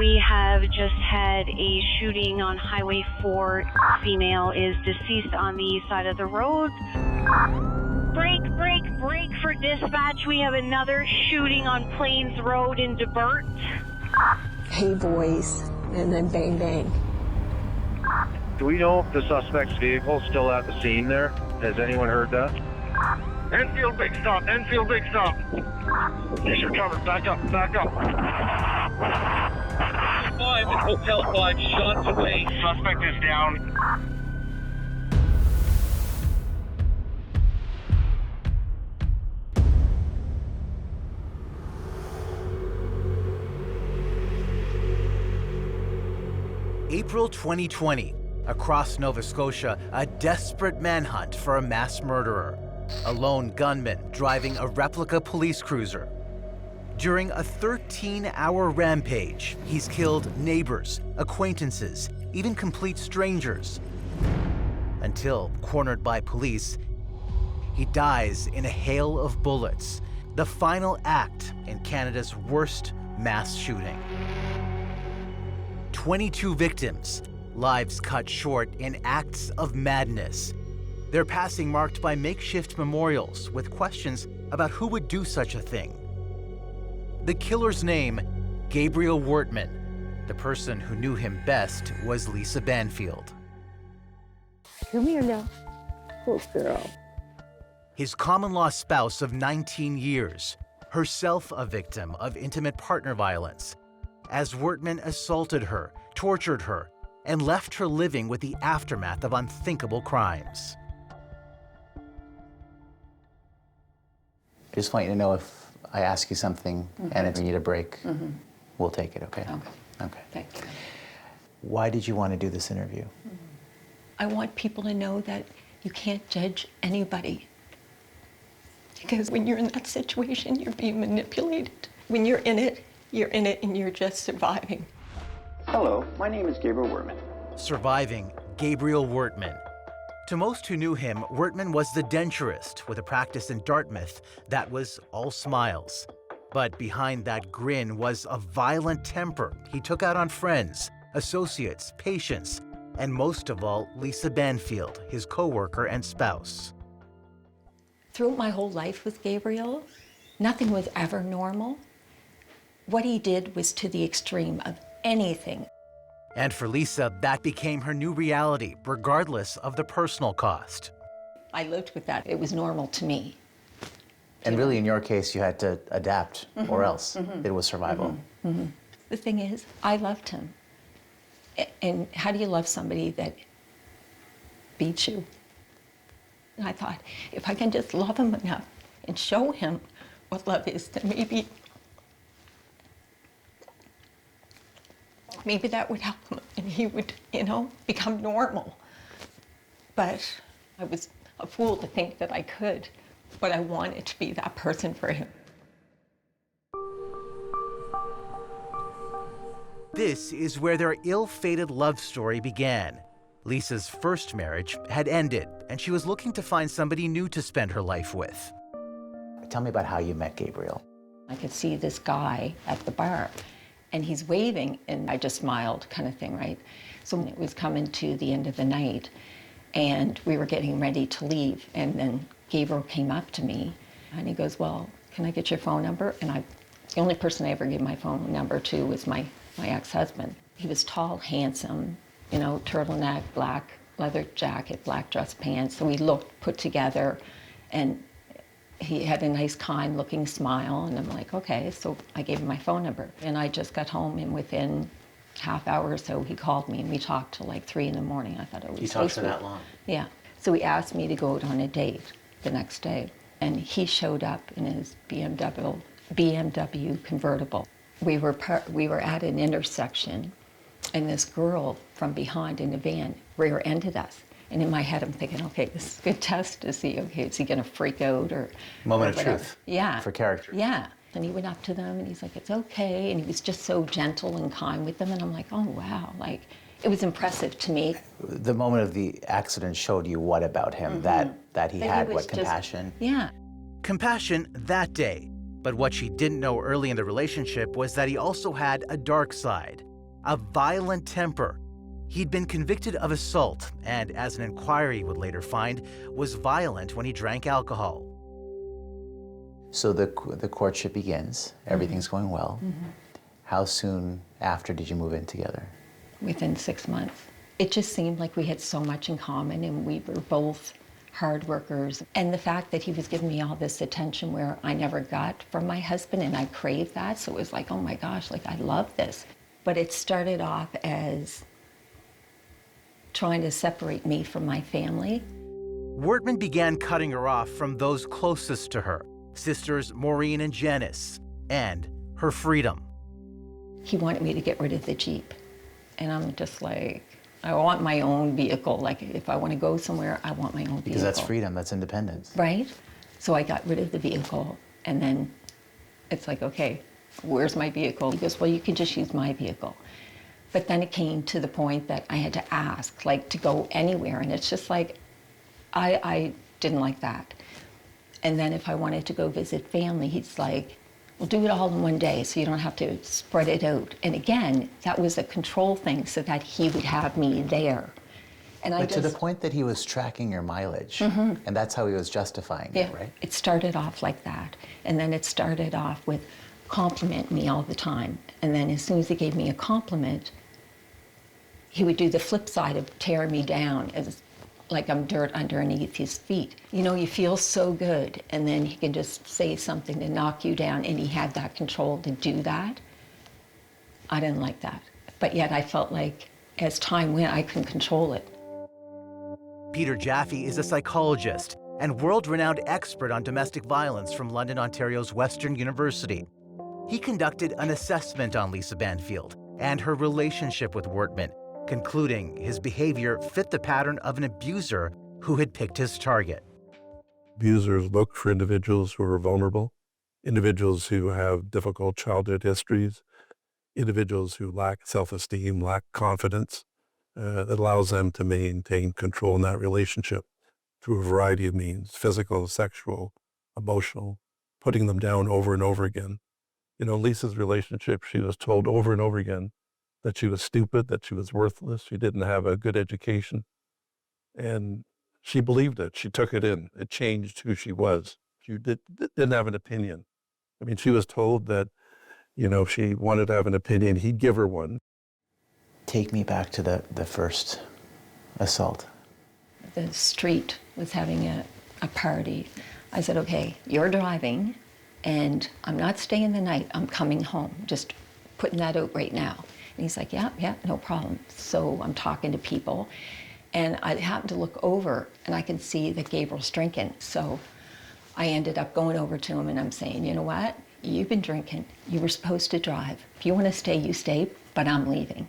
We have just had a shooting on Highway 4. Female is deceased on the side of the road. Break for dispatch. We have another shooting on Plains Road in DeBert. Hey, boys, and then bang, bang. Do we know if the suspect's vehicle is still at the scene there? Has anyone heard that? Enfield, big stop. Enfield, big stop. Yes, you're covered. Back up. 5 and Hotel 5 shots away. Suspect is down. April 2020. Across Nova Scotia, a desperate manhunt for a mass murderer. A lone gunman driving a replica police cruiser. During a 13-hour rampage, he's killed neighbors, acquaintances, even complete strangers. Until, cornered by police, he dies in a hail of bullets, the final act in Canada's worst mass shooting. 22 victims, lives cut short in acts of madness. Their passing marked by makeshift memorials with questions about who would do such a thing. The killer's name, Gabriel Wortman. The person who knew him best was Lisa Banfield. Come here now. Good girl. His common-law spouse of 19 years, herself a victim of intimate partner violence, as Wortman assaulted her, tortured her, and left her living with the aftermath of unthinkable crimes. I just want you to know if I ask you something and if you need a break, we'll take it, okay? Okay. Thank you. Why did you want to do this interview? I want people to know that you can't judge anybody. Because when you're in that situation, you're being manipulated. When you're in it and you're just surviving. Hello, my name is Gabriel Wortman. Surviving Gabriel Wortman. To most who knew him, Wortman was the denturist with a practice in Dartmouth that was all smiles. But behind that grin was a violent temper he took out on friends, associates, patients, and most of all, Lisa Banfield, his co-worker and spouse. Throughout my whole life with Gabriel, nothing was ever normal. What he did was to the extreme of anything. And for Lisa, that became her new reality, regardless of the personal cost. I lived with that. It was normal to me. And really, in your case, you had to adapt, or else it was survival. The thing is, I loved him. And how do you love somebody that beats you? And I thought, if I can just love him enough and show him what love is, then maybe that would help him and he would, become normal. But I was a fool to think that I could, but I wanted to be that person for him. This is where their ill-fated love story began. Lisa's first marriage had ended, and she was looking to find somebody new to spend her life with. Tell me about how you met Gabriel. I could see this guy at the bar, and he's waving, and I just smiled, kind of thing, right? So it was coming to the end of the night, and we were getting ready to leave, and then Gabriel came up to me, and he goes, well, can I get your phone number? And the only person I ever gave my phone number to was my ex-husband. He was tall, handsome, turtleneck, black leather jacket, black dress pants. So we looked put together, and he had a nice, kind-looking smile, and I'm like, okay, so I gave him my phone number. And I just got home, and within half hour or so, he called me, and we talked till like 3 in the morning. I thought it was You so talked for sweet. that long? Yeah. So he asked me to go out on a date the next day, and he showed up in his BMW convertible. We were at an intersection, and this girl from behind in the van rear-ended us. And in my head, I'm thinking, okay, this is a good test to see, okay, is he gonna freak out or Moment or of truth. Yeah. For character. Yeah. And he went up to them, and he's like, it's okay. And he was just so gentle and kind with them. And I'm like, oh, wow. Like, it was impressive to me. The moment of the accident showed you what about him? That he had, was what, compassion? Yeah. Compassion that day. But what she didn't know early in the relationship was that he also had a dark side. a violent temper. He'd been convicted of assault and, as an inquiry would later find, was violent when he drank alcohol. So the courtship begins. Everything's going well. How soon after did you move in together? Within 6 months. It just seemed like we had so much in common, and we were both hard workers. And the fact that he was giving me all this attention where I never got from my husband, and I craved that, so it was like, oh my gosh, like I love this. But it started off as trying to separate me from my family. Wortman began cutting her off from those closest to her, sisters Maureen and Janice, and her freedom. He wanted me to get rid of the Jeep. And I'm just like, I want my own vehicle. Like, if I want to go somewhere, I want my own vehicle. Because that's freedom, that's independence. Right? So I got rid of the vehicle, and then it's like, okay, where's my vehicle? He goes, well, you can just use my vehicle. But then it came to the point that I had to ask, like, to go anywhere. And it's just like, I didn't like that. And then if I wanted to go visit family, he's like, we'll do it all in one day so you don't have to spread it out. And again, that was a control thing so that he would have me there. And but to the point that he was tracking your mileage, and that's how he was justifying it, right? It started off like that. And then it started off with complimenting me all the time. And then as soon as he gave me a compliment, he would do the flip side of tearing me down as like I'm dirt underneath his feet. You know, you feel so good, and then he can just say something to knock you down, and he had that control to do that. I didn't like that. But yet I felt like as time went, I couldn't control it. Peter Jaffe is a psychologist and world-renowned expert on domestic violence from London, Ontario's Western University. He conducted an assessment on Lisa Banfield and her relationship with Wortman, concluding his behavior fit the pattern of an abuser who had picked his target. Abusers look for individuals who are vulnerable, individuals who have difficult childhood histories, individuals who lack self-esteem, lack confidence, that allows them to maintain control in that relationship through a variety of means, physical, sexual, emotional, putting them down over and over again. You know, Lisa's relationship, she was told over and over again that she was stupid, that she was worthless, she didn't have a good education. And she believed it. She took it in. It changed who she was. She didn't have an opinion. I mean, she was told that, you know, if she wanted to have an opinion, he'd give her one. Take me back to the first assault. The street was having a party. I said, okay, you're driving, and I'm not staying the night. I'm coming home. Just putting that out right now. And he's like, yeah, no problem. So I'm talking to people, and I happened to look over, and I can see that Gabriel's drinking. So I ended up going over to him, and I'm saying, you know what? You've been drinking. You were supposed to drive. If you want to stay, you stay, but I'm leaving.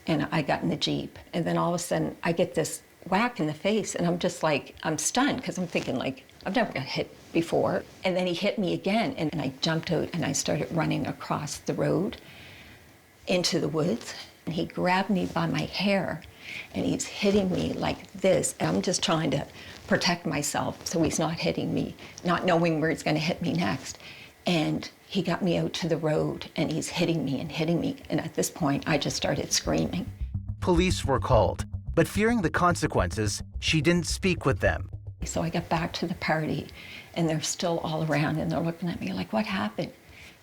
And I got in the Jeep, and then all of a sudden, I get this whack in the face, and I'm just like, I'm stunned, because I'm thinking, like, I've never got hit before. And then he hit me again, and I jumped out, and I started running across the road into the woods, and he grabbed me by my hair, and he's hitting me like this, and I'm just trying to protect myself so he's not hitting me, not knowing where he's going to hit me next. And he got me out to the road, and he's hitting me, and at this point, I just started screaming. Police were called, but fearing the consequences, she didn't speak with them. So I got back to the party, and they're still all around, and they're looking at me like, what happened?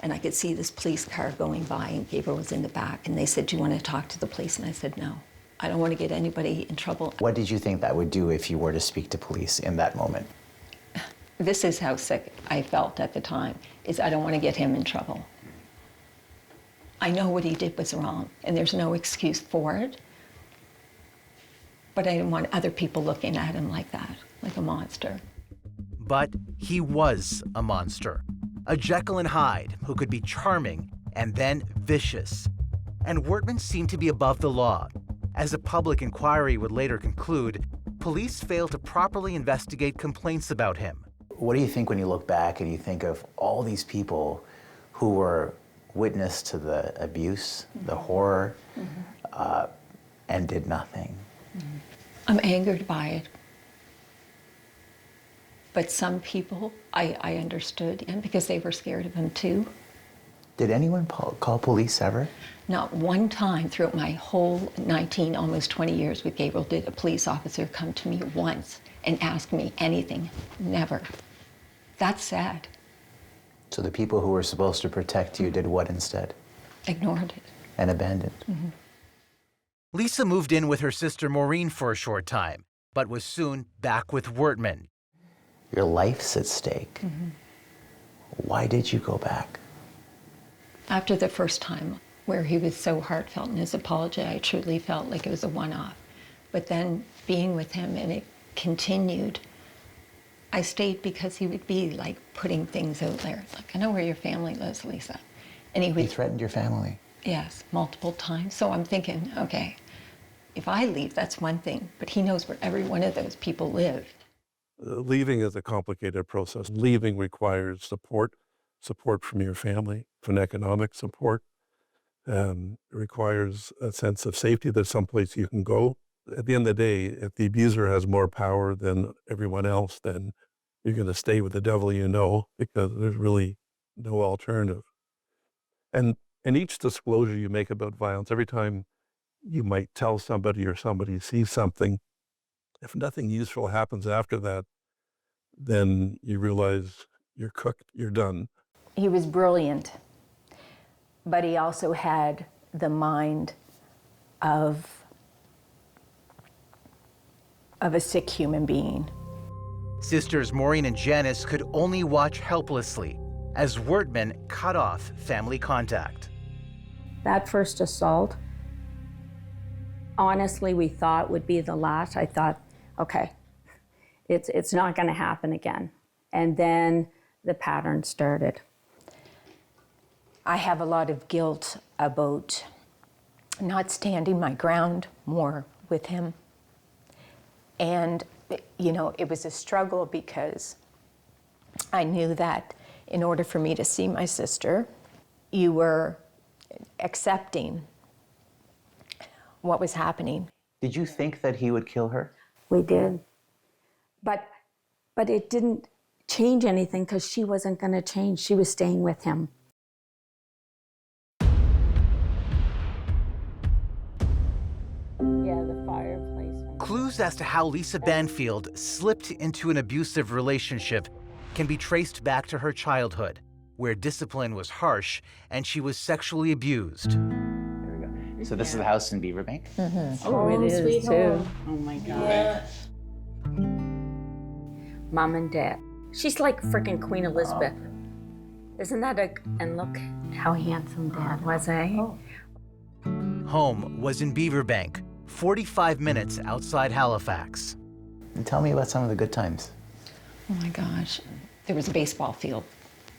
And I could see this police car going by, and Gabriel was in the back, and they said, do you want to talk to the police? And I said, no, I don't want to get anybody in trouble. What did you think that would do if you were to speak to police in that moment? This is how sick I felt at the time, is I don't want to get him in trouble. I know what he did was wrong, and there's no excuse for it, but I didn't want other people looking at him like that, like a monster. But he was a monster. A Jekyll and Hyde who could be charming and then vicious. And Wortman seemed to be above the law. As a public inquiry would later conclude, police failed to properly investigate complaints about him. What do you think when you look back and you think of all these people who were witness to the abuse, the horror, and did nothing? I'm angered by it. But some people, I understood, and because they were scared of him too. Did anyone call police ever? Not one time throughout my whole 19, almost 20 years with Gabriel did a police officer come to me once and ask me anything. Never. That's sad. So the people who were supposed to protect you did what instead? Ignored it. And abandoned. Mm-hmm. Lisa moved in with her sister Maureen for a short time, but was soon back with Wortman. Your life's at stake. Mm-hmm. Why did you go back? After the first time, where he was so heartfelt in his apology, I truly felt like it was a one-off. But then being with him and it continued, I stayed because he would be like putting things out there. Like, I know where your family lives, Lisa. And He threatened your family? Yes, multiple times. So I'm thinking, okay, if I leave, that's one thing, but he knows where every one of those people live. Leaving is a complicated process. Leaving requires support from your family, from economic support. It requires a sense of safety. There's someplace you can go. At the end of the day, if the abuser has more power than everyone else, then you're going to stay with the devil you know, because there's really no alternative. And each disclosure you make about violence, every time you might tell somebody or somebody sees something, if nothing useful happens after that, then you realize you're cooked, you're done. He was brilliant, but he also had the mind of a sick human being. Sisters Maureen and Janice could only watch helplessly as Wortman cut off family contact. That first assault, honestly, we thought would be the last. I thought, okay, it's not going to happen again. And then the pattern started. I have a lot of guilt about not standing my ground more with him. And, you know, it was a struggle because I knew that in order for me to see my sister, you were accepting what was happening. Did you think that he would kill her? We did. But it didn't change anything because she wasn't going to change. She was staying with him. Yeah, the fireplace. Clues as to how Lisa Banfield slipped into an abusive relationship can be traced back to her childhood, where discipline was harsh and she was sexually abused. There we go. So this is the house in Beaverbank? Mm-hmm. Oh, it is too. Oh my God. Yeah. Mom and Dad. She's like freaking Queen Elizabeth. Isn't that and look how handsome Dad was, eh? Oh. Home was in Beaverbank, 45 minutes outside Halifax. And tell me about some of the good times. Oh my gosh. There was a baseball field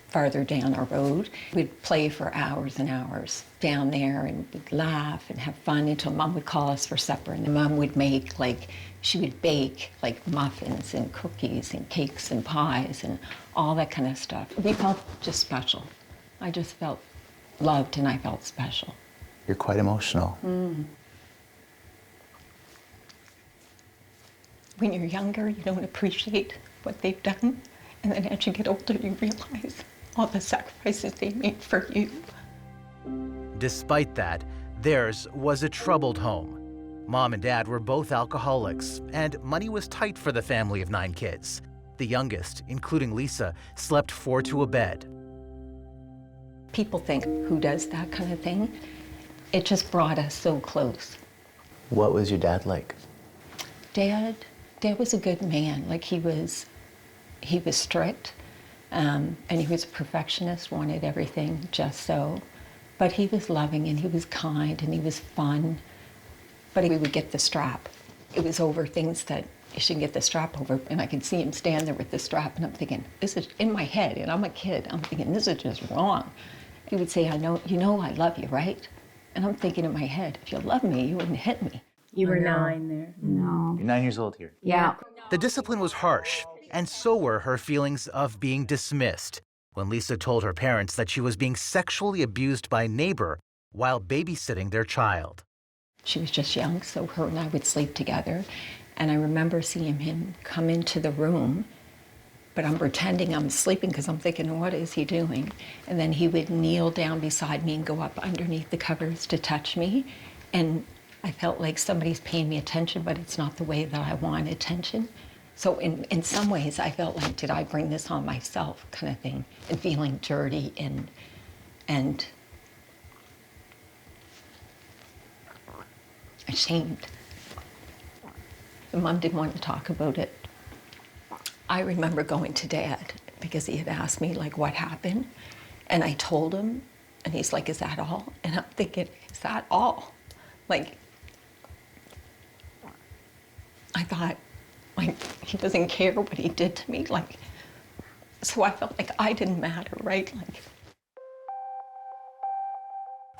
farther down our road. We'd play for hours and hours down there and we'd laugh and have fun until Mom would call us for supper. And Mom would make she would bake muffins and cookies and cakes and pies and all that kind of stuff. We felt just special. I just felt loved and I felt special. You're quite emotional. Mm. When you're younger, you don't appreciate what they've done. And then as you get older, you realize all the sacrifices they made for you. Despite that, theirs was a troubled home. Mom and Dad were both alcoholics, and money was tight for the family of 9 kids. The youngest, including Lisa, slept 4 to a bed. People think, who does that kind of thing? It just brought us so close. What was your dad like? Dad was a good man. He was strict, and he was a perfectionist, wanted everything just so. But he was loving and he was kind and he was fun. But he would get the strap. It was over things that he shouldn't get the strap over, and I could see him stand there with the strap, and I'm thinking, this is in my head, and I'm a kid. I'm thinking, this is just wrong. He would say, you know I love you, right? And I'm thinking in my head, if you love me, you wouldn't hit me. You were 9 there. No. You're 9 years old here. Yeah. The discipline was harsh, and so were her feelings of being dismissed when Lisa told her parents that she was being sexually abused by a neighbor while babysitting their child. She was just young, so her and I would sleep together. And I remember seeing him come into the room but I'm pretending I'm sleeping because I'm thinking, what is he doing? And then he would kneel down beside me and go up underneath the covers to touch me. And I felt like somebody's paying me attention, but it's not the way that I want attention. So in some ways, I felt like, did I bring this on myself, kind of thing, and feeling dirty and ashamed. The mom didn't want to talk about it. I remember going to Dad because he had asked me, like, what happened? And I told him, and he's like, is that all? And I'm thinking, is that all? Like, I thought, like, he doesn't care what he did to me. Like, so I felt like I didn't matter, right? Like.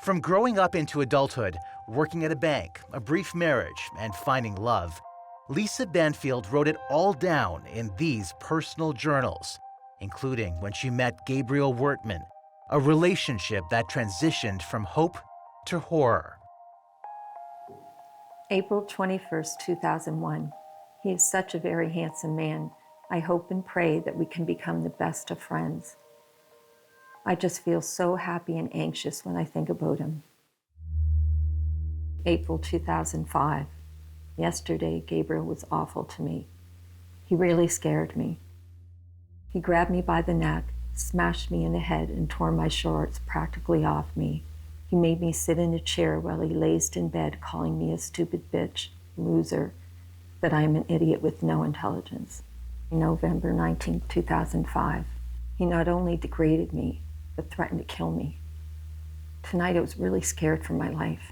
From growing up into adulthood, working at a bank, a brief marriage, and finding love, Lisa Banfield wrote it all down in these personal journals, including when she met Gabriel Wertman, a relationship that transitioned from hope to horror. April 21st, 2001. He is such a very handsome man. I hope and pray that we can become the best of friends. I just feel so happy and anxious when I think about him. April 2005. Yesterday, Gabriel was awful to me. He really scared me. He grabbed me by the neck, smashed me in the head, and tore my shorts practically off me. He made me sit in a chair while he lazed in bed, calling me a stupid bitch, loser, that I am an idiot with no intelligence. November 19, 2005. He not only degraded me, but threatened to kill me. Tonight I was really scared for my life.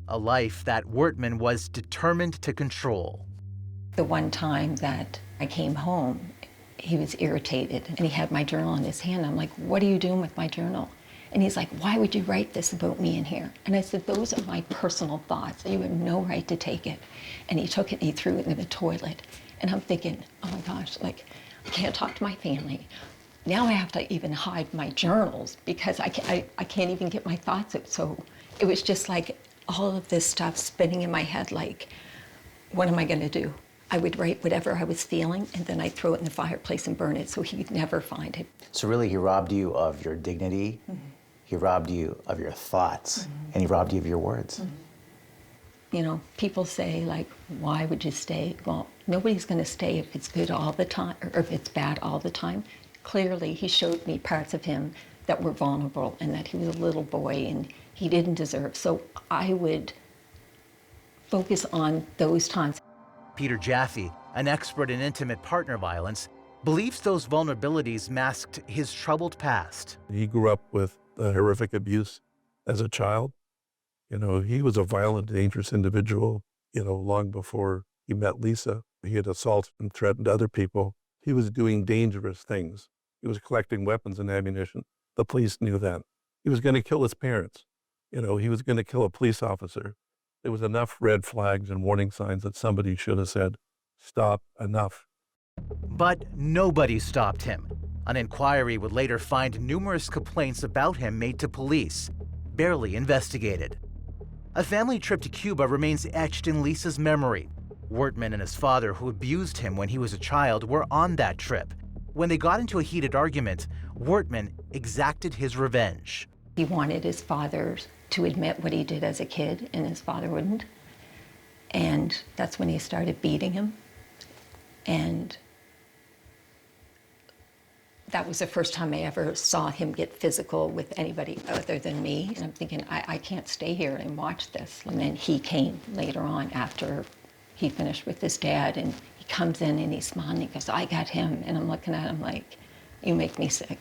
A life that Wertman was determined to control. The one time that I came home, he was irritated and he had my journal in his hand. I'm like, what are you doing with my journal? And he's like, why would you write this about me in here? And I said, those are my personal thoughts. You have no right to take it. And he took it and he threw it in the toilet. And I'm thinking, oh my gosh, like, I can't talk to my family. Now I have to even hide my journals because I can't even get my thoughts out. So it was just like all of this stuff spinning in my head, like, what am I gonna do? I would write whatever I was feeling and then I'd throw it in the fireplace and burn it so he'd never find it. So really he robbed you of your dignity, he robbed you of your thoughts, and he robbed you of your words. You know, people say, like, why would you stay? Well, nobody's gonna stay if it's good all the time or if it's bad all the time. Clearly, he showed me parts of him that were vulnerable and that he was a little boy and he didn't deserve. So I would focus on those times. Peter Jaffe, an expert in intimate partner violence, believes those vulnerabilities masked his troubled past. He grew up with horrific abuse as a child. You know, he was a violent, dangerous individual, you know, long before he met Lisa. He had assaulted and threatened other people. He was doing dangerous things. He was collecting weapons and ammunition. The police knew that. He was going to kill his parents. You know, he was going to kill a police officer. There was enough red flags and warning signs that somebody should have said, stop, enough. But nobody stopped him. An inquiry would later find numerous complaints about him made to police, barely investigated. A family trip to Cuba remains etched in Lisa's memory. Wertman and his father, who abused him when he was a child, were on that trip. When they got into a heated argument, Wertman exacted his revenge. He wanted his father to admit what he did as a kid, and his father wouldn't. And that's when he started beating him. And that was the first time I ever saw him get physical with anybody other than me. And I'm thinking, I can't stay here and watch this. And then he came later on after he finished with his dad, and he comes in and he's smiling, he goes, I got him. And I'm looking at him like, you make me sick.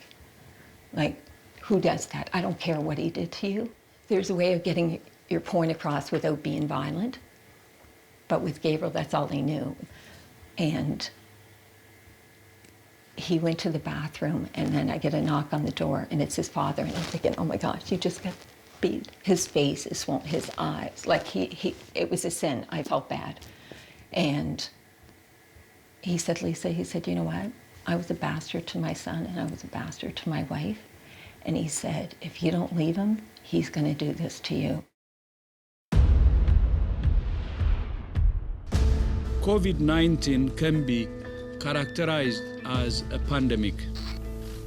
Like, who does that? I don't care what he did to you. There's a way of getting your point across without being violent. But with Gabriel, that's all he knew. And he went to the bathroom, and then I get a knock on the door, and it's his father, and I'm thinking, oh my gosh, you just got beat. His face is swollen, his eyes, like it was a sin. I felt bad. And he said, Lisa, he said, you know what? I was a bastard to my son, and I was a bastard to my wife. And he said, if you don't leave him, he's gonna do this to you. COVID-19 can be characterized as a pandemic.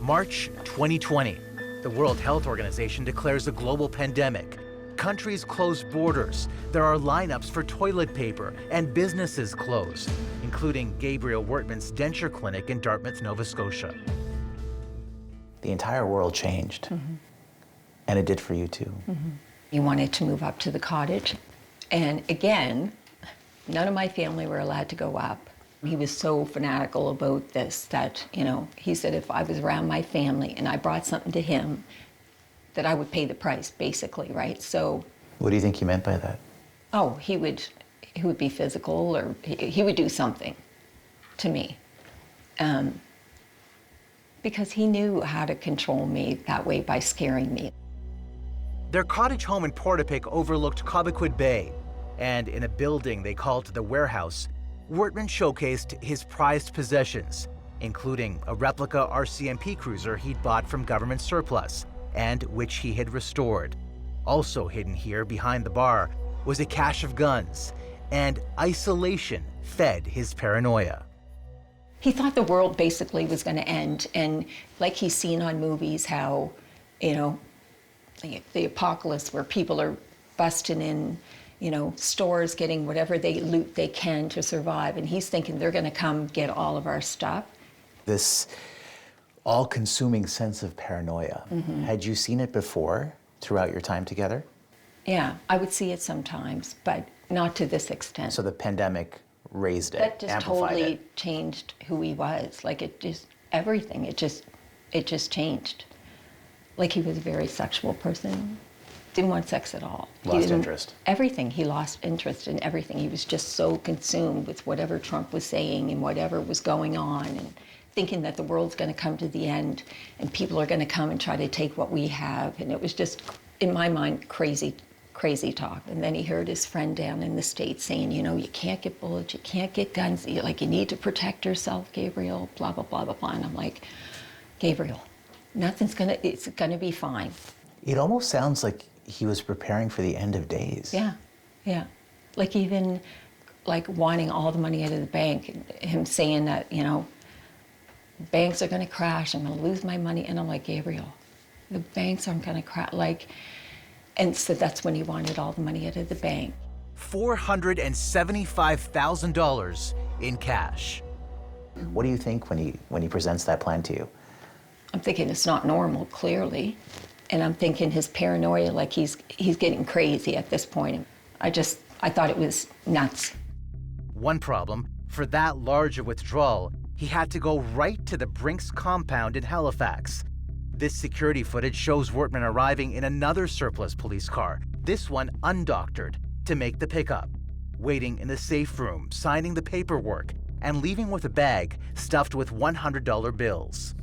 March 2020, the World Health Organization declares a global pandemic. Countries close borders. There are lineups for toilet paper and businesses closed, including Gabriel Wortman's denture clinic in Dartmouth, Nova Scotia. The entire world changed, and it did for you too. He wanted to move up to the cottage, and again, none of my family were allowed to go up. He was so fanatical about this that, you know, he said if I was around my family and I brought something to him, that I would pay the price, basically, right? So. What do you think he meant by that? Oh, he would be physical, or he would do something to me. Because he knew how to control me that way by scaring me. Their cottage home in Portapique overlooked Cobequid Bay, and in a building they called the warehouse, Wortman showcased his prized possessions, including a replica RCMP cruiser he'd bought from government surplus, and which he had restored. Also hidden here behind the bar was a cache of guns, and isolation fed his paranoia. He thought the world basically was going to end, and like he's seen on movies how, you know, the apocalypse where people are busting in, you know, stores getting whatever they loot they can to survive, and he's thinking they're going to come get all of our stuff. This all-consuming sense of paranoia, had you seen it before throughout your time together? Yeah, I would see it sometimes, but not to this extent. So the pandemic raised it, that just amplified totally it. changed who he was. Like it just, everything, it just changed. Like he was a very sexual person, didn't want sex at all. Lost interest. Everything, he lost interest in everything. He was just so consumed with whatever Trump was saying and whatever was going on, and thinking that the world's going to come to the end and people are going to come and try to take what we have. And it was just, in my mind, crazy talk. And then he heard his friend down in the States saying, you know, you can't get bullets, you can't get guns, you need to protect yourself, Gabriel, blah, blah, blah, blah, blah. And I'm like, Gabriel, it's gonna be fine. It almost sounds like he was preparing for the end of days. Yeah. Like even like wanting all the money out of the bank, and him saying that, you know, banks are gonna crash, I'm gonna lose my money. And I'm like, Gabriel, the banks aren't gonna crash. And so that's when he wanted all the money out of the bank. $475,000 in cash. What do you think when he presents that plan to you? I'm thinking it's not normal, clearly. And I'm thinking his paranoia, like he's getting crazy at this point. I thought it was nuts. One problem, for that large a withdrawal, he had to go right to the Brinks compound in Halifax. This security footage shows Wortman arriving in another surplus police car, this one undoctored, to make the pickup, waiting in the safe room, signing the paperwork, and leaving with a bag stuffed with $100 bills.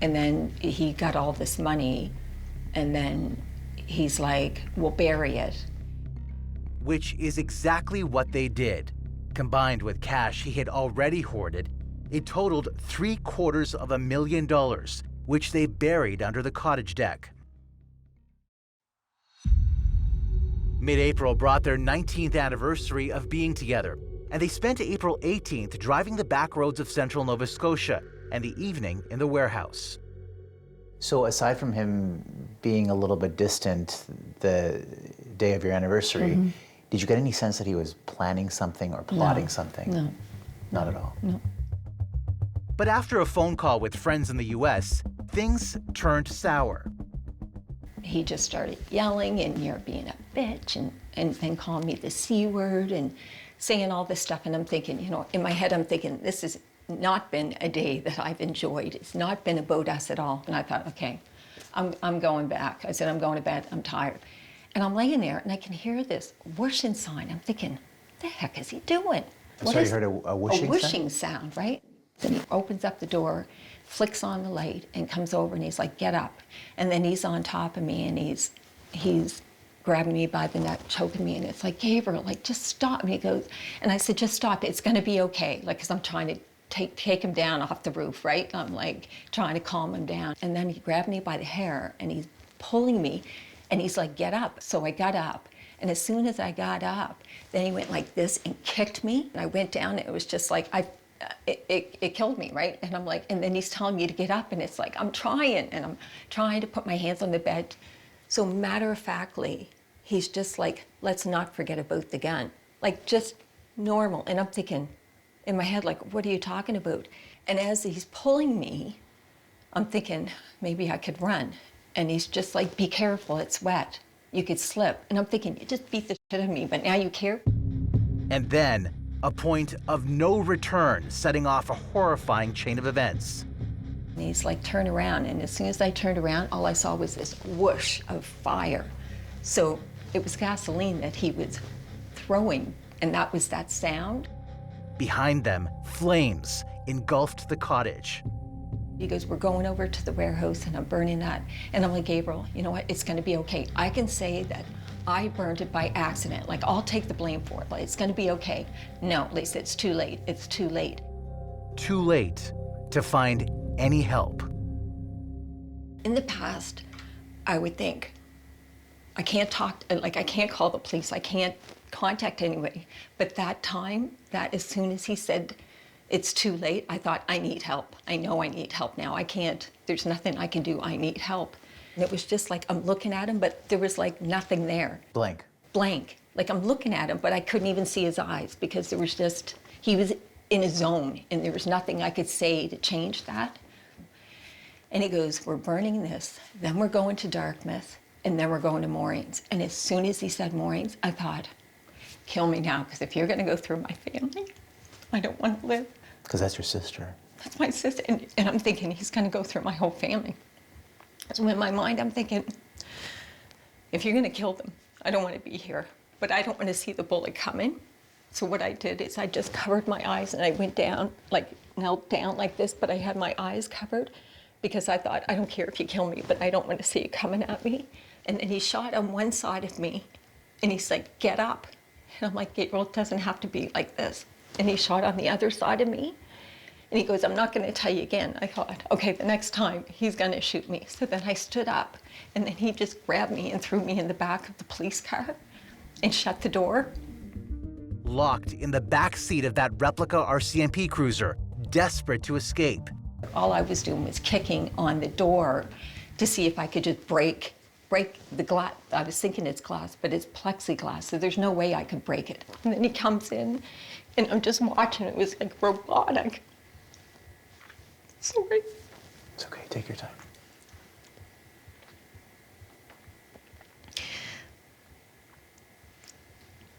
And then he got all this money, and then he's like, we'll bury it. Which is exactly what they did. Combined with cash he had already hoarded, it totaled $750,000, which they buried under the cottage deck. Mid-April brought their 19th anniversary of being together, and they spent April 18th driving the back roads of central Nova Scotia and the evening in the warehouse. So aside from him being a little bit distant the day of your anniversary, did you get any sense that he was planning something or plotting something? No. Not at all? No. But after a phone call with friends in the US, things turned sour. He just started yelling, and you're being a bitch, and then calling me the C word and saying all this stuff. And I'm thinking, you know, in my head, I'm thinking, this has not been a day that I've enjoyed. It's not been about us at all. And I thought, okay, I'm going back. I said, I'm going to bed, I'm tired. And I'm laying there, and I can hear this whooshing sign. I'm thinking, what the heck is he doing? So you heard a whooshing sound? A whooshing sound, right? Then he opens up the door, flicks on the light, and comes over, and he's like, get up. And then he's on top of me, and he's grabbing me by the neck, choking me, and it's like, Gabriel, like, just stop. And he goes, and I said, just stop, it's gonna be okay. Like, because I'm trying to take him down off the roof, right? I'm like trying to calm him down. And then he grabbed me by the hair, and he's pulling me, and he's like, get up. So I got up, and as soon as I got up, then he went like this and kicked me. And I went down, and it was just like, I it killed me, right? And I'm like, and then he's telling me to get up, and it's like, I'm trying, and I'm trying to put my hands on the bed. So matter-of-factly, he's just like, let's not forget about the gun. Like, just normal. And I'm thinking, in my head, like, what are you talking about? And as he's pulling me, I'm thinking, maybe I could run. And he's just like, be careful, it's wet. You could slip. And I'm thinking, you just beat the shit out of me, but now you care? And then, a point of no return, setting off a horrifying chain of events. And he's like, turn around. And as soon as I turned around, all I saw was this whoosh of fire. So it was gasoline that he was throwing, and that was that sound. Behind them, flames engulfed the cottage. He goes, we're going over to the warehouse and I'm burning that. And I'm like, Gabriel, you know what? It's gonna be okay. I can say that I burned it by accident. Like, I'll take the blame for it. Like, it's gonna be okay. No, Lisa, it's too late. It's too late. Too late to find any help. In the past, I would think, I can't talk, like, I can't call the police. I can't contact anybody. But that time, that as soon as he said, it's too late, I thought, I need help. I know I need help now. I can't, there's nothing I can do. I need help. And it was just like, I'm looking at him, but there was like nothing there. Blank. Blank. Like, I'm looking at him, but I couldn't even see his eyes because there was just, he was in a zone and there was nothing I could say to change that. And he goes, we're burning this, then we're going to Dartmouth, and then we're going to Maureen's. And as soon as he said Maureen's, I thought, kill me now, because if you're gonna go through my family, I don't want to live. Because that's your sister. That's my sister, and I'm thinking he's gonna go through my whole family. So in my mind, I'm thinking, if you're gonna kill them, I don't want to be here, but I don't want to see the bullet coming. So what I did is I just covered my eyes and I went down, like knelt down like this, but I had my eyes covered because I thought, I don't care if you kill me, but I don't want to see it coming at me. And then he shot on one side of me and he's like, get up. And I'm like, Gabriel, it doesn't have to be like this. And he shot on the other side of me. And he goes, I'm not going to tell you again. I thought, okay, the next time he's going to shoot me. So then I stood up and then he just grabbed me and threw me in the back of the police car and shut the door. Locked in the back seat of that replica RCMP cruiser, desperate to escape. All I was doing was kicking on the door to see if I could just break the glass. I was thinking it's glass, but it's plexiglass, so there's no way I could break it. And then he comes in, and I'm just watching. It was like robotic. Sorry. It's okay, take your time.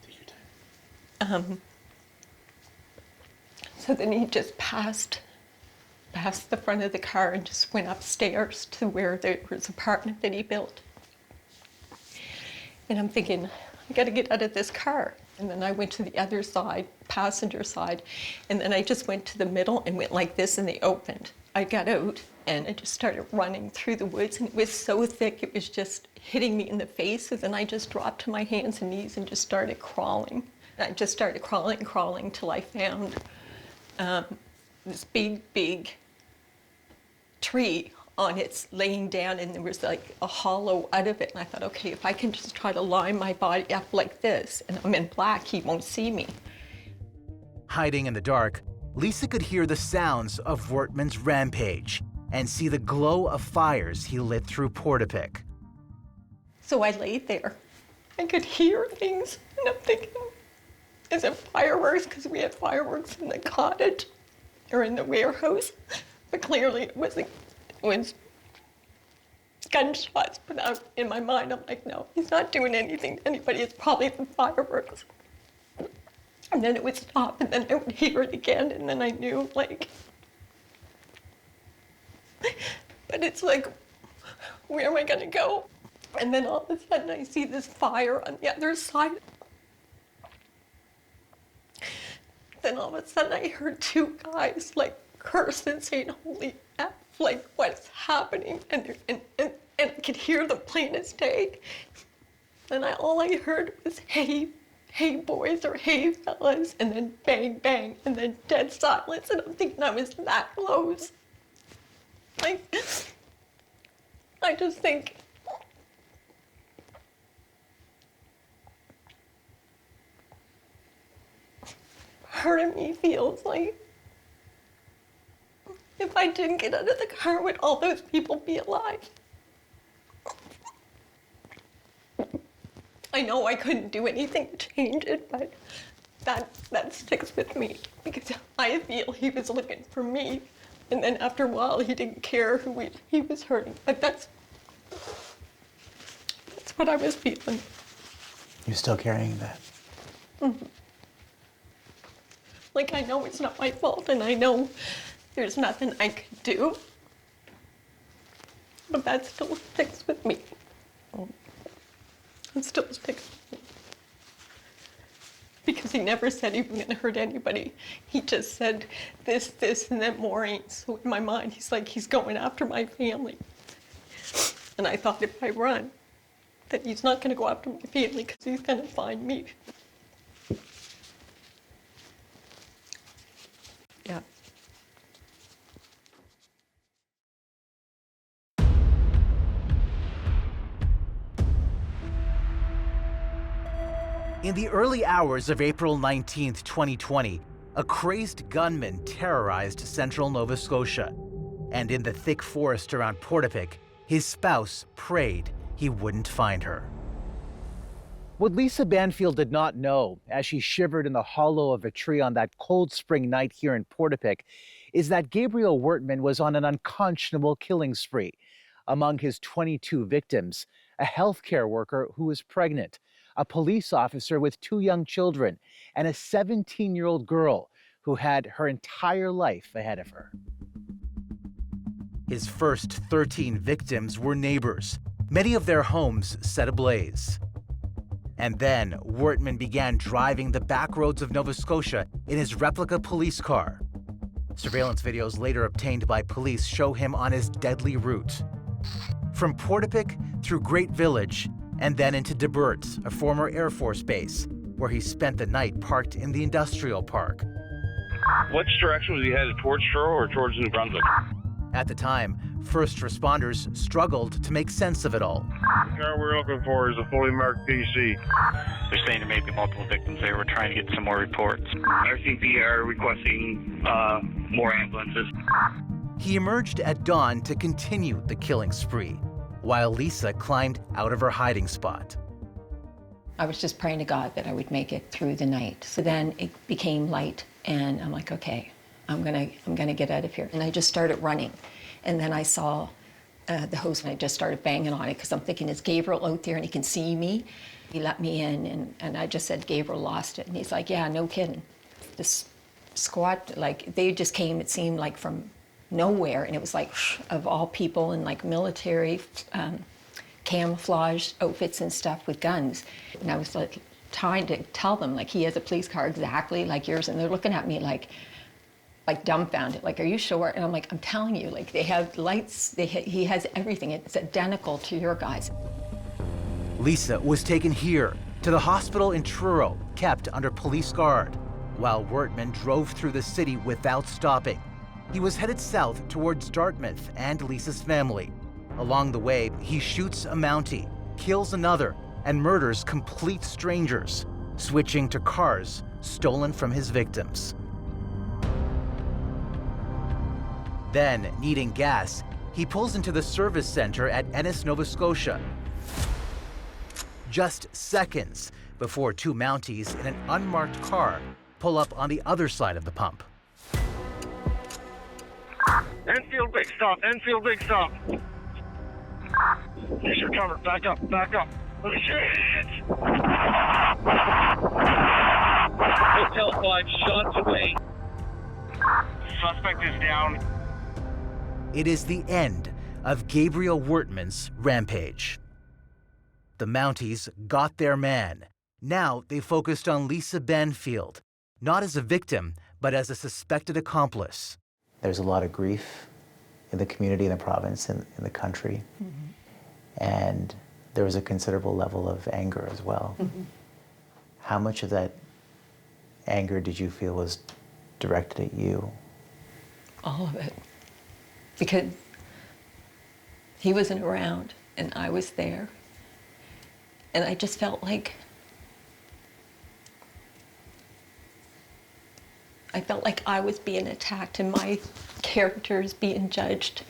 Take your time. So then he just passed the front of the car and just went upstairs to where there was an apartment that he built. And I'm thinking, I gotta get out of this car. And then I went to the other side, passenger side, and then I just went to the middle and went like this and they opened. I got out and I just started running through the woods and it was so thick, it was just hitting me in the face. So then I just dropped to my hands and knees and just started crawling. And I just started crawling till I found this big tree on its laying down, and there was like a hollow out of it. And I thought, okay, if I can just try to line my body up like this and I'm in black, he won't see me. Hiding in the dark, Lisa could hear the sounds of Wortman's rampage and see the glow of fires he lit through Portapic. So I laid there. I could hear things, and I'm thinking, is it fireworks? Because we had fireworks in the cottage or in the warehouse, but clearly it was gunshots. But in my mind, I'm like, no, he's not doing anything to anybody. It's probably the fireworks. And then it would stop, and then I would hear it again, and then I knew, like, but it's like, where am I gonna go? And then all of a sudden I see this fire on the other side. Then all of a sudden I heard two guys like cursing, saying, holy F, like what's happening? And I could hear them plain as day. And all I heard was, hey boys, or hey fellas, and then bang, bang, and then dead silence. And I'm thinking I was that close. Like, I just think, part of me feels like I didn't get out of the car, would all those people be alive? I know I couldn't do anything to change it, but that sticks with me because I feel he was looking for me. And then after a while, he didn't care who he was hurting. But that's what I was feeling. You're still carrying that? Mm-hmm. Like, I know it's not my fault, and I know there's nothing I could do. But that still sticks with me. It still sticks with me. Because he never said he was going to hurt anybody. He just said this, and then more ain't. So in my mind, he's like, he's going after my family. And I thought if I run, that he's not going to go after my family because he's going to find me. Yeah. In the early hours of April 19, 2020, a crazed gunman terrorized central Nova Scotia. And in the thick forest around Portapic, his spouse prayed he wouldn't find her. What Lisa Banfield did not know as she shivered in the hollow of a tree on that cold spring night here in Portapic is that Gabriel Wertman was on an unconscionable killing spree. Among his 22 victims, a healthcare worker who was pregnant, a police officer with 2 young children, and a 17-year-old girl who had her entire life ahead of her. His first 13 victims were neighbors, many of their homes set ablaze. And then Wertman began driving the back roads of Nova Scotia in his replica police car. Surveillance videos later obtained by police show him on his deadly route. From Portapic through Great Village, and then into Debert, a former Air Force base, where he spent the night parked in the industrial park. Which direction was he headed, towards Truro or towards New Brunswick? At the time, first responders struggled to make sense of it all. The car we're looking for is a fully marked PC. They're saying there may be multiple victims there. We're trying to get some more reports. RCP are requesting more ambulances. He emerged at dawn to continue the killing spree, while Lisa climbed out of her hiding spot. I was just praying to God that I would make it through the night. So then it became light, and I'm like, okay, I'm gonna get out of here. And I just started running. And then I saw the host, and I just started banging on it because I'm thinking, is Gabriel out there and he can see me? He let me in, and I just said, Gabriel lost it. And he's like, yeah, no kidding. This squad, like, they just came, it seemed like from nowhere, and it was like, of all people in like military camouflage outfits and stuff with guns. And I was like trying to tell them, like, he has a police car exactly like yours, and they're looking at me like dumbfounded, like, are you sure? And I'm like, I'm telling you, like, they have lights, he has everything, it's identical to your guys. Lisa was taken here to the hospital in Truro, kept under police guard, while Wertman drove through the city without stopping. He was headed south towards Dartmouth and Lisa's family. Along the way, he shoots a Mountie, kills another, and murders complete strangers, switching to cars stolen from his victims. Then, needing gas, he pulls into the service center at Ennis, Nova Scotia. Just seconds before 2 Mounties in an unmarked car pull up on the other side of the pump. Enfield, big stop. Enfield, big stop. Yes, you're covered. Back up, back up. Oh, shit! Hotel 5 shots away. Suspect is down. It is the end of Gabriel Wertman's rampage. The Mounties got their man. Now they focused on Lisa Banfield, not as a victim, but as a suspected accomplice. There's a lot of grief in the community, in the province, in the country. Mm-hmm. And there was a considerable level of anger as well. Mm-hmm. How much of that anger did you feel was directed at you? All of it. Because he wasn't around and I was there. And I just felt like I felt like I was being attacked and my character is being judged.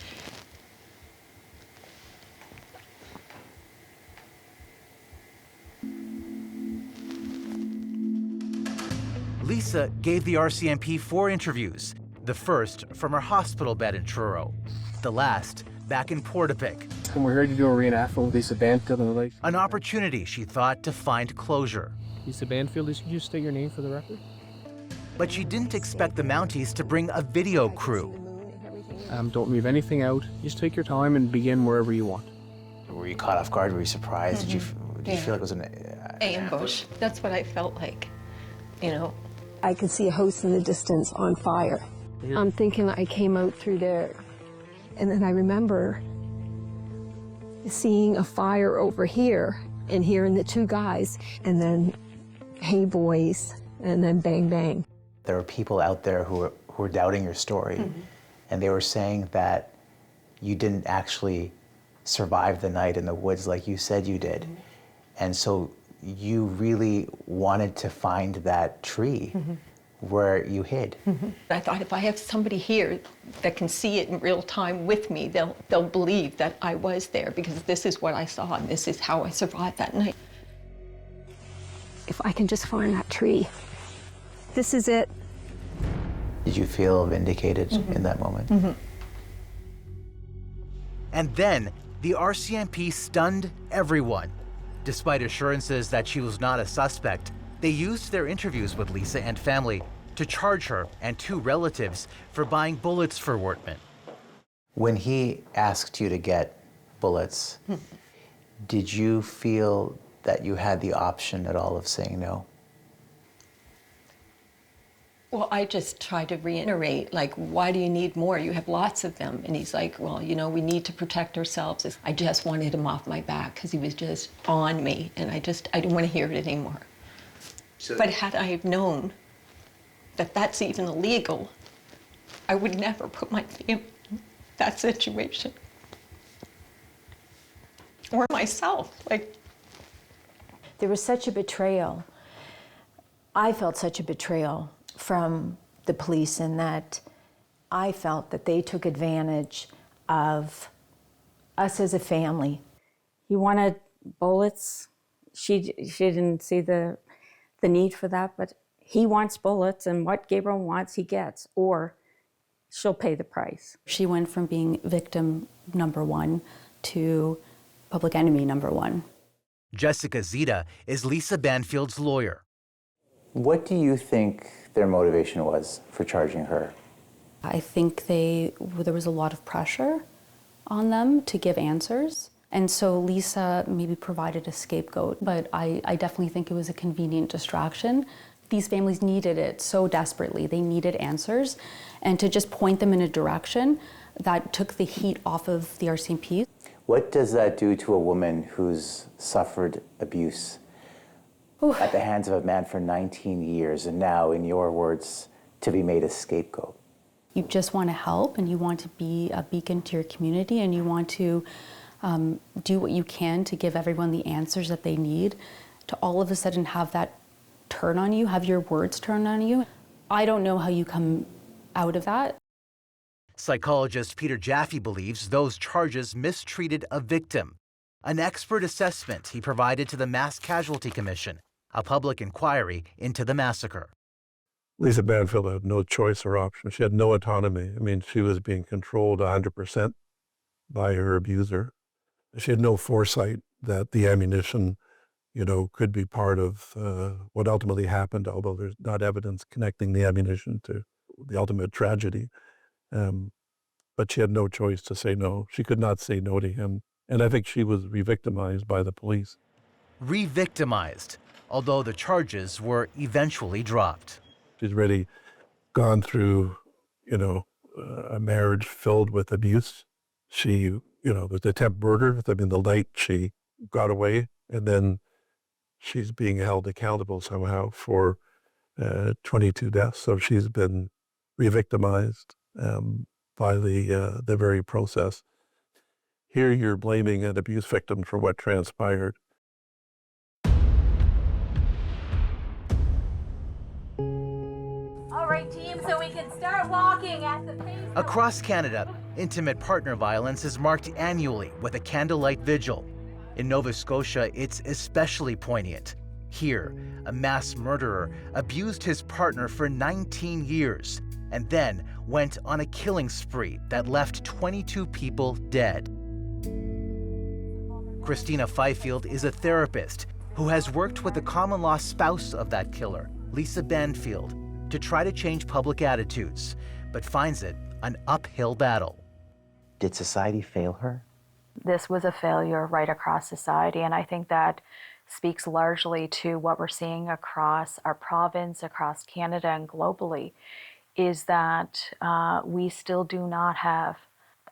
Lisa gave the RCMP 4 interviews, the first from her hospital bed in Truro, the last back in Portapic. And we're here to do a reenactment with Lisa Banfield and the lake. An opportunity, she thought, to find closure. Lisa Banfield, could you state your name for the record? But she didn't expect the Mounties to bring a video crew. Don't leave anything out. Just take your time and begin wherever you want. Were you caught off guard? Were you surprised? Did you feel like it was an ambush? That's what I felt like, you know. I could see a house in the distance on fire. I'm thinking I came out through there, and then I remember seeing a fire over here and hearing the two guys, and then, hey boys, and then bang, bang. There were people out there who were doubting your story, and they were saying that you didn't actually survive the night in the woods like you said you did. And so you really wanted to find that tree where you hid. I thought if I have somebody here that can see it in real time with me, they'll believe that I was there, because this is what I saw and this is how I survived that night. If I can just find that tree, this is it. Did you feel vindicated in that moment? And then the RCMP stunned everyone. Despite assurances that she was not a suspect, they used their interviews with Lisa and family to charge her and 2 relatives for buying bullets for Wortman. When he asked you to get bullets, did you feel that you had the option at all of saying no? Well, I just tried to reiterate, like, why do you need more? You have lots of them. And he's like, well, you know, we need to protect ourselves. I just wanted him off my back because he was just on me, and I didn't want to hear it anymore. But had I have known that that's even illegal, I would never put my family in that situation. Or myself, like. There was such a betrayal. I felt such a betrayal from the police, in that I felt that they took advantage of us as a family. He wanted bullets. She didn't see the need for that, but he wants bullets, and what Gabriel wants, he gets, or she'll pay the price. She went from being victim number 1 to public enemy number 1. Jessica Zita is Lisa Banfield's lawyer. What do you think their motivation was for charging her? I think there was a lot of pressure on them to give answers. And so Lisa maybe provided a scapegoat, but I definitely think it was a convenient distraction. These families needed it so desperately. They needed answers. And to just point them in a direction that took the heat off of the RCMP. What does that do to a woman who's suffered abuse at the hands of a man for 19 years, and now, in your words, to be made a scapegoat? You just want to help, and you want to be a beacon to your community, and you want to do what you can to give everyone the answers that they need. To all of a sudden have that turn on you, have your words turn on you, I don't know how you come out of that. Psychologist Peter Jaffe believes those charges mistreated a victim. An expert assessment he provided to the Mass Casualty Commission, a public inquiry into the massacre. Lisa Banfield had no choice or option. She had no autonomy. I mean, she was being controlled 100% by her abuser. She had no foresight that the ammunition, could be part of what ultimately happened, although there's not evidence connecting the ammunition to the ultimate tragedy. But she had no choice to say no. She could not say no to him. And I think she was re-victimized by the police. Re-victimized, although the charges were eventually dropped. She's already gone through, a marriage filled with abuse. She, was attempted murder. I mean, the night she got away, and then she's being held accountable somehow for 22 deaths. So she's been re-victimized by the very process. Here you're blaming an abuse victim for what transpired. All right, team so we can start walking at the pace. Across Canada, intimate partner violence is marked annually with a candlelight vigil. In Nova Scotia, it's especially poignant. Here, a mass murderer abused his partner for 19 years and then went on a killing spree that left 22 people dead. Christina Fifield is a therapist who has worked with the common-law spouse of that killer, Lisa Banfield, to try to change public attitudes, but finds it an uphill battle. Did society fail her? This was a failure right across society, and I think that speaks largely to what we're seeing across our province, across Canada, and globally, is that we still do not have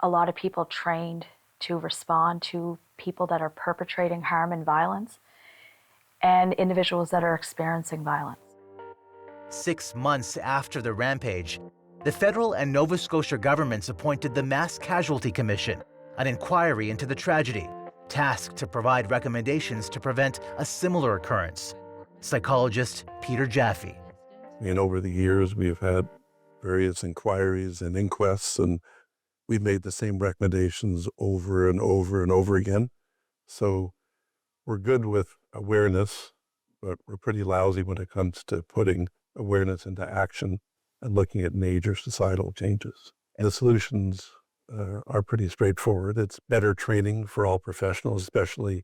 a lot of people trained to respond to people that are perpetrating harm and violence and individuals that are experiencing violence. 6 months after the rampage, the federal and Nova Scotia governments appointed the Mass Casualty Commission, an inquiry into the tragedy, tasked to provide recommendations to prevent a similar occurrence. Psychologist Peter Jaffe. And over the years, we've had various inquiries and inquests, and we've made the same recommendations over and over and over again. So we're good with awareness, but we're pretty lousy when it comes to putting awareness into action and looking at major societal changes. And the solutions are pretty straightforward. It's better training for all professionals, especially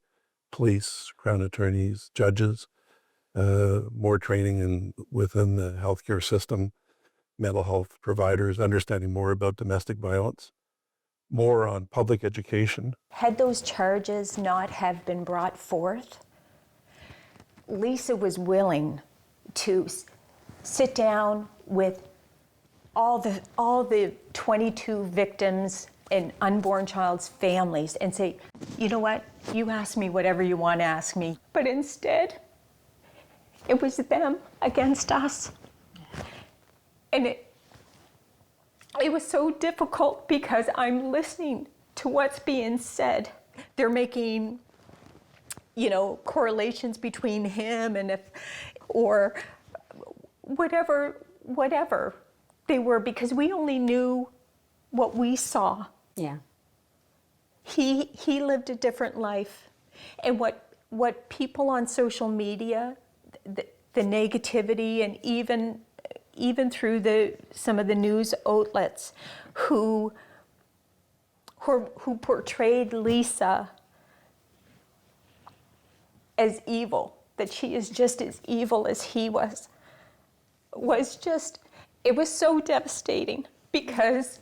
police, crown attorneys, judges, more training within the healthcare system, mental health providers, understanding more about domestic violence, more on public education. Had those charges not have been brought forth, Lisa was willing to sit down with all the 22 victims and unborn child's families and say, you know what, you ask me whatever you want to ask me. But instead, it was them against us. And it was so difficult because I'm listening to what's being said. They're making, correlations between him and or whatever they were, because we only knew what we saw. Yeah. He lived a different life. And what people on social media, the negativity, and even through some of the news outlets who portrayed Lisa as evil, that she is just as evil as he was just, it was so devastating because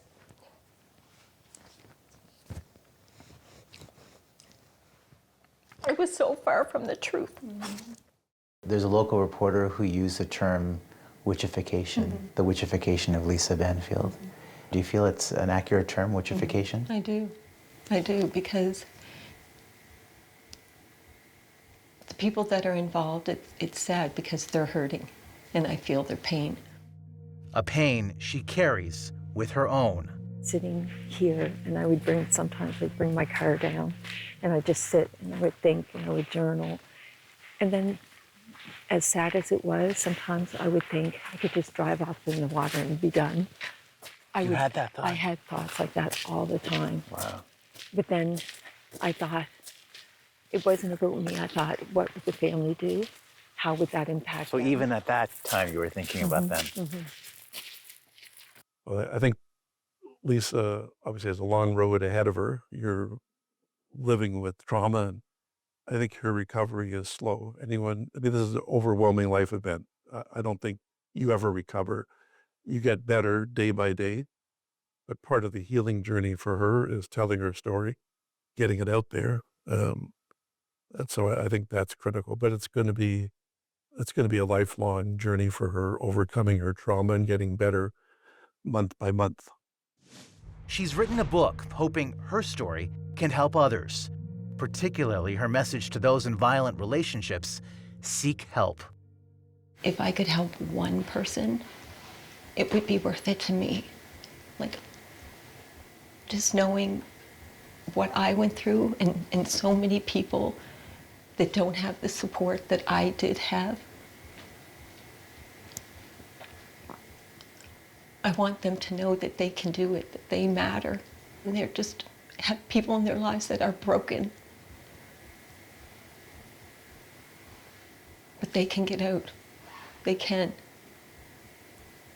it was so far from the truth. There's a local reporter who used the term witchification, the witchification of Lisa Banfield. Do you feel it's an accurate term, witchification? I do, because the people that are involved, it's sad because they're hurting, and I feel their pain. A pain she carries with her own. Sitting here, and sometimes I'd bring my car down, and I'd just sit, and I would think, and I would journal. And then, as sad as it was, sometimes I would think I could just drive off in the water and be done. You had that thought? I had thoughts like that all the time. Wow. But then I thought, it wasn't about me. I thought, what would the family do? How would that impact them? So even at that time, you were thinking about them. Well, I think Lisa obviously has a long road ahead of her. You're living with trauma, and I think her recovery is slow. This is an overwhelming life event. I don't think you ever recover. You get better day by day, but part of the healing journey for her is telling her story, getting it out there. And so I think that's critical, but it's going to be a lifelong journey for her, overcoming her trauma and getting better month by month. She's written a book hoping her story can help others, particularly her message to those in violent relationships: seek help. If I could help one person, it would be worth it to me. Like, just knowing what I went through, and so many people that don't have the support that I did have. I want them to know that they can do it, that they matter. And they're just have people in their lives that are broken. But they can get out. They can.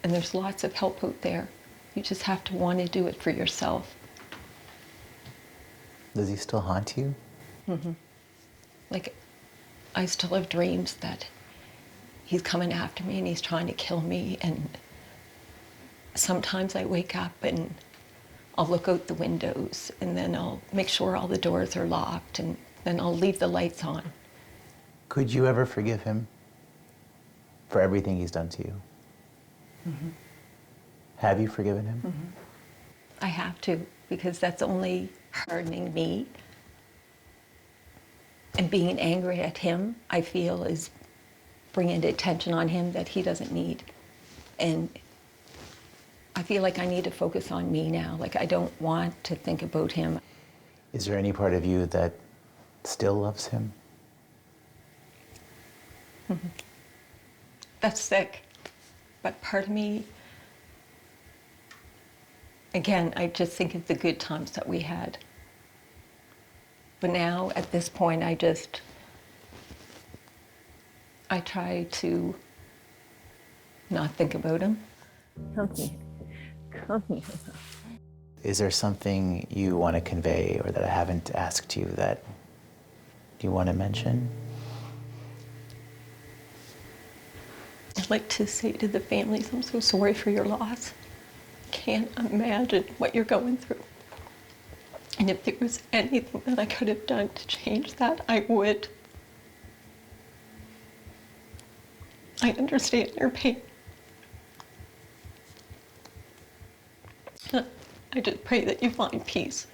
And there's lots of help out there. You just have to want to do it for yourself. Does he still haunt you? Mm-hmm. Like, I still have dreams that he's coming after me and he's trying to kill me. And sometimes I wake up and I'll look out the windows and then I'll make sure all the doors are locked and then I'll leave the lights on. Could you ever forgive him for everything he's done to you? Mm-hmm. Have you forgiven him? Mm-hmm. I have to, because that's only hardening me. And being angry at him, I feel, is bringing attention on him that he doesn't need. And I feel like I need to focus on me now. Like, I don't want to think about him. Is there any part of you that still loves him? Mm-hmm. That's sick. But part of me, again, I just think of the good times that we had. But now, at this point, I try to not think about him. Come here. Come here. Is there something you want to convey or that I haven't asked you that you want to mention? I'd like to say to the families, I'm so sorry for your loss. Can't imagine what you're going through. And if there was anything that I could have done to change that, I would. I understand your pain. I just pray that you find peace.